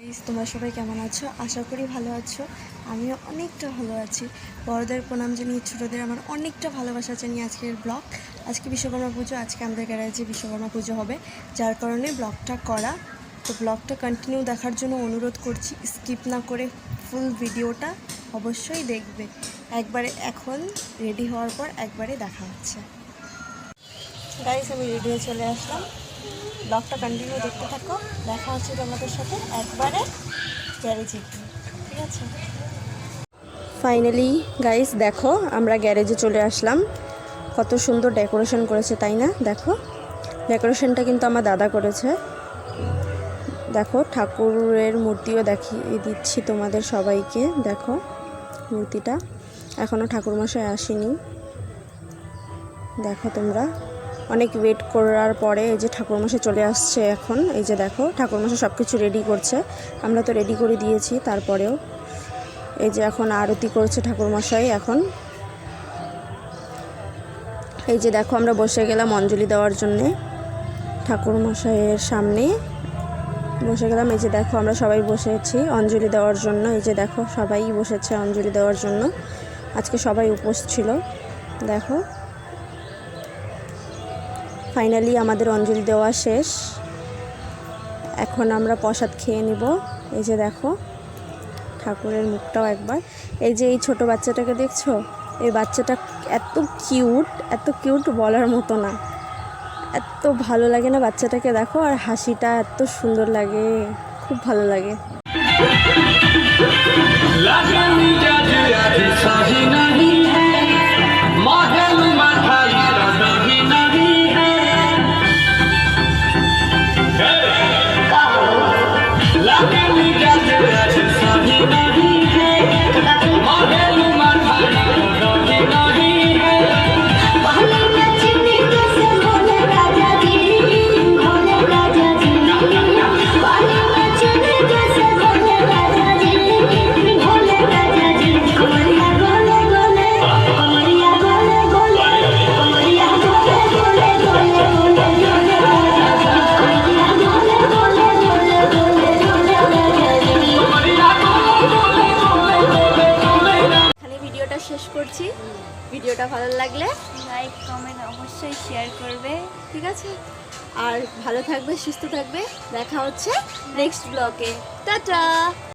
তোমরা সবাই কেমন আছো? আশা করি ভালো আছো। আমিও অনেকটা ভালো আছি। বড়দের প্রণাম জানিয়ে ছোটোদের আমার অনেকটা ভালোবাসা জানিয়ে আজকের ব্লগ। আজকে বিশ্বকর্মা পুজো, আজকে আমাদের গ্যারেজে বিশ্বকর্মা পুজো হবে, যার কারণে ব্লগটা করা। তো ব্লগটা কন্টিনিউ দেখার জন্য অনুরোধ করছি, স্কিপ না করে ফুল ভিডিওটা অবশ্যই দেখবে। একবারে এখন রেডি হওয়ার পর একবারে দেখা হচ্ছে। গাইস, আমি রেডি হয়ে চলে আসলাম। ব্লগটা কন্টিনিউ দেখতে থাকো, দেখা হচ্ছে তোমাদের সাথে একবারে গ্যারেজে, ঠিক আছে? ফাইনালি গাইস দেখো, আমরা গ্যারেজে চলে আসলাম। কত সুন্দর ডেকোরেশন করেছে, তাই না? দেখো, ডেকোরেশনটা কিন্তু আমার দাদা করেছে। দেখো, ঠাকুরের মূর্তিও দেখিয়ে দিচ্ছি তোমাদের সবাইকে। দেখো মূর্তিটা, এখনও ঠাকুরমশাই আসেনি। দেখো তোমরা, অনেক ওয়েট করার পরে এই যে ঠাকুরমশাই চলে আসছে এখন। এই যে দেখো, ঠাকুরমশাই সব কিছু রেডি করছে। আমরা তো রেডি করে দিয়েছি, তারপরেও এই যে এখন আরতি করছে ঠাকুরমশাই এখন। এই যে দেখো, আমরা বসে গেলাম অঞ্জলি দেওয়ার জন্যে, ঠাকুরমশাইয়ের সামনে বসে গেলাম। এই যে দেখো, আমরা সবাই বসেছি অঞ্জলি দেওয়ার জন্য। এই যে দেখো, সবাই বসেছে অঞ্জলি দেওয়ার জন্য। আজকে সবাই উপোস ছিল। দেখো, ফাইনালি আমাদের অঞ্জলি দেওয়া শেষ। এখন আমরা প্রসাদ খেয়ে নিব। এই যে দেখো, ঠাকুরের মুখটাও একবার। এই যে এই ছোট বাচ্চাটাকে দেখছো, এই বাচ্চাটা এত কিউট বলার মতো না। এত ভালো লাগে না বাচ্চাটাকে, দেখো, আর হাসিটা এত সুন্দর লাগে, খুব ভালো লাগে। শেষ করছি। ভিডিওটা ভালো লাগলে লাইক কমেন্ট অবশ্যই শেয়ার করবে, ঠিক আছে? আর ভালো থাকবে, সুস্থ থাকবে। দেখা হচ্ছে নেক্সট ব্লগে। টাটা।